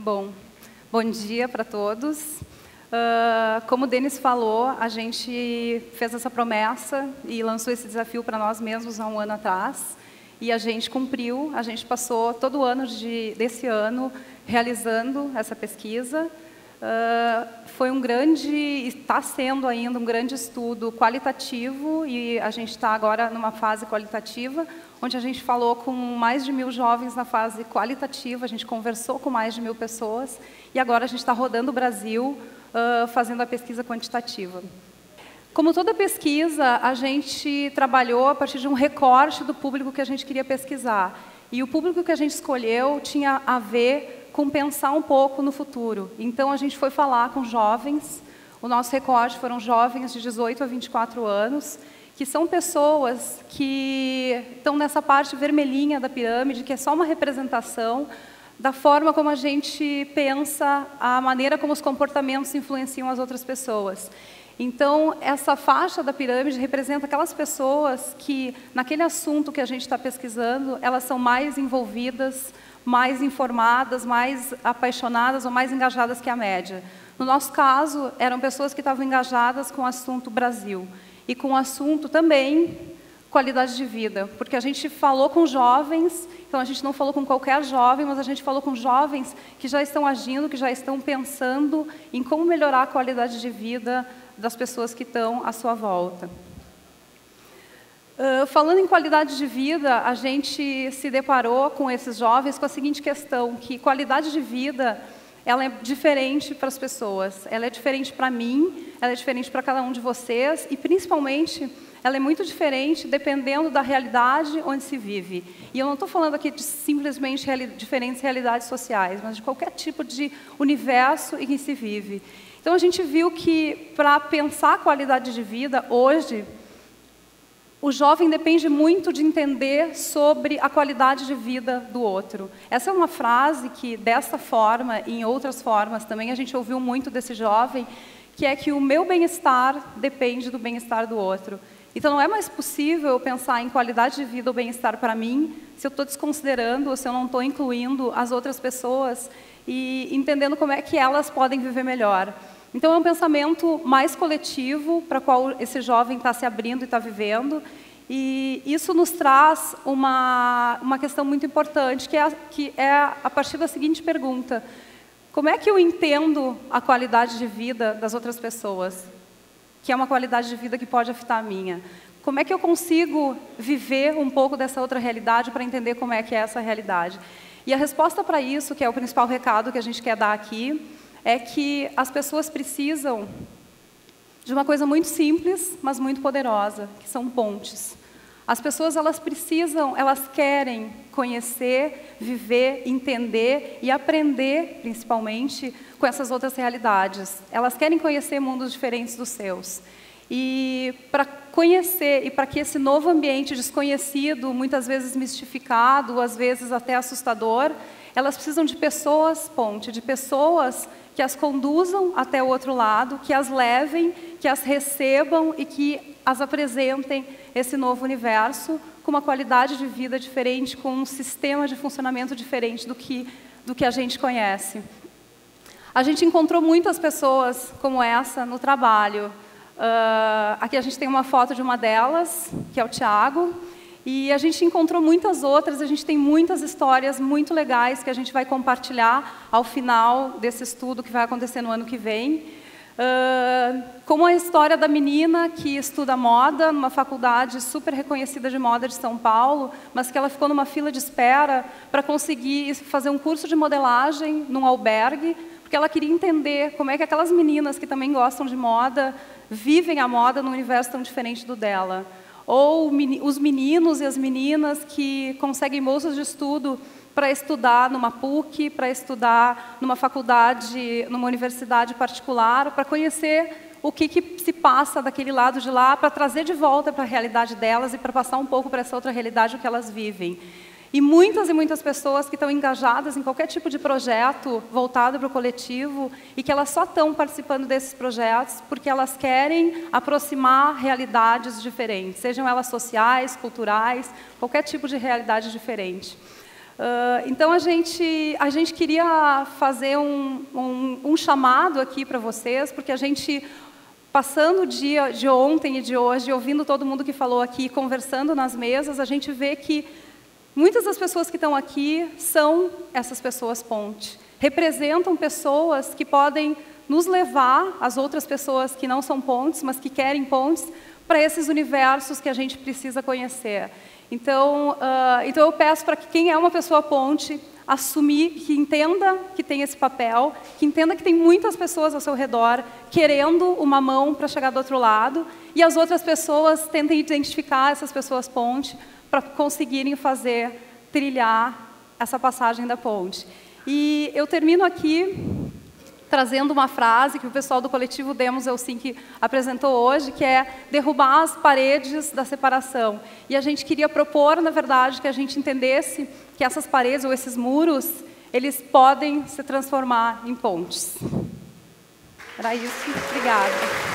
Bom, bom dia para todos. Como o Denis falou, a gente fez essa promessa e lançou esse desafio para nós mesmos há um ano atrás. E a gente cumpriu, a gente passou todo o ano desse ano realizando essa pesquisa. Foi um grande, está sendo ainda um grande estudo qualitativo e a gente está agora numa fase qualitativa, onde a gente falou com mais de 1.000 jovens na fase qualitativa, a gente conversou com mais de 1.000 pessoas e agora a gente está rodando o Brasil fazendo a pesquisa quantitativa. Como toda pesquisa, a gente trabalhou a partir de um recorte do público que a gente queria pesquisar. E o público que a gente escolheu tinha a ver com pensar um pouco no futuro. Então, a gente foi falar com jovens. O nosso recorte foram jovens de 18 a 24 anos, que são pessoas que estão nessa parte vermelhinha da pirâmide, que é só uma representação da forma como a gente pensa, a maneira como os comportamentos influenciam as outras pessoas. Então, essa faixa da pirâmide representa aquelas pessoas que, naquele assunto que a gente está pesquisando, elas são mais envolvidas, mais informadas, mais apaixonadas ou mais engajadas que a média. No nosso caso, eram pessoas que estavam engajadas com o assunto Brasil e com o assunto também qualidade de vida, porque a gente falou com jovens, então a gente não falou com qualquer jovem, mas a gente falou com jovens que já estão agindo, que já estão pensando em como melhorar a qualidade de vida das pessoas que estão à sua volta. Falando em qualidade de vida, a gente se deparou com esses jovens com a seguinte questão, que qualidade de vida ela é diferente para as pessoas, ela é diferente para mim, ela é diferente para cada um de vocês e, principalmente, ela é muito diferente dependendo da realidade onde se vive. E eu não estou falando aqui de simplesmente diferentes realidades sociais, mas de qualquer tipo de universo em que se vive. Então, a gente viu que, para pensar a qualidade de vida, hoje, o jovem depende muito de entender sobre a qualidade de vida do outro. Essa é uma frase que, dessa forma e em outras formas também, a gente ouviu muito desse jovem, que é que o meu bem-estar depende do bem-estar do outro. Então, não é mais possível eu pensar em qualidade de vida ou bem-estar para mim se eu estou desconsiderando ou se eu não estou incluindo as outras pessoas e entendendo como é que elas podem viver melhor. Então, é um pensamento mais coletivo para o qual esse jovem está se abrindo e está vivendo. E isso nos traz uma questão muito importante, que é a partir da seguinte pergunta. Como é que eu entendo a qualidade de vida das outras pessoas? Que é uma qualidade de vida que pode afetar a minha. Como é que eu consigo viver um pouco dessa outra realidade para entender como é que é essa realidade? E a resposta para isso, que é o principal recado que a gente quer dar aqui, é que as pessoas precisam de uma coisa muito simples, mas muito poderosa, que são pontes. As pessoas, elas querem conhecer, viver, entender e aprender, principalmente, com essas outras realidades. Elas querem conhecer mundos diferentes dos seus. E para conhecer, e para que esse novo ambiente desconhecido, muitas vezes mistificado, às vezes até assustador, elas precisam de pessoas ponte, de pessoas que as conduzam até o outro lado, que as levem, que as recebam e que as apresentem esse novo universo com uma qualidade de vida diferente, com um sistema de funcionamento diferente do que a gente conhece. A gente encontrou muitas pessoas como essa no trabalho. Aqui a gente tem uma foto de uma delas, que é o Thiago, e a gente encontrou muitas outras, a gente tem muitas histórias muito legais que a gente vai compartilhar ao final desse estudo que vai acontecer no ano que vem. Como a história da menina que estuda moda numa faculdade super reconhecida de moda de São Paulo, mas que ela ficou numa fila de espera para conseguir fazer um curso de modelagem num albergue, porque ela queria entender como é que aquelas meninas que também gostam de moda vivem a moda num universo tão diferente do dela. Ou os meninos e as meninas que conseguem bolsas de estudo para estudar numa PUC, para estudar numa faculdade, numa universidade particular, para conhecer o que se passa daquele lado de lá, para trazer de volta para a realidade delas e para passar um pouco para essa outra realidade o que elas vivem. E muitas pessoas que estão engajadas em qualquer tipo de projeto voltado para o coletivo e que elas só estão participando desses projetos porque elas querem aproximar realidades diferentes, sejam elas sociais, culturais, qualquer tipo de realidade diferente. Então, a gente queria fazer um chamado aqui para vocês, porque a gente, passando o dia de ontem e de hoje, ouvindo todo mundo que falou aqui, conversando nas mesas, a gente vê que muitas das pessoas que estão aqui são essas pessoas ponte. Representam pessoas que podem nos levar, as outras pessoas que não são pontes, mas que querem pontes, para esses universos que a gente precisa conhecer. Então eu peço para que quem é uma pessoa ponte, assumir, que entenda que tem esse papel, que entenda que tem muitas pessoas ao seu redor querendo uma mão para chegar do outro lado, e as outras pessoas tentem identificar essas pessoas ponte para conseguirem trilhar essa passagem da ponte. E eu termino aqui trazendo uma frase que o pessoal do coletivo Demos Helsinki apresentou hoje, que é derrubar as paredes da separação. E a gente queria propor, na verdade, que a gente entendesse que essas paredes ou esses muros, eles podem se transformar em pontes. Era isso. Obrigada.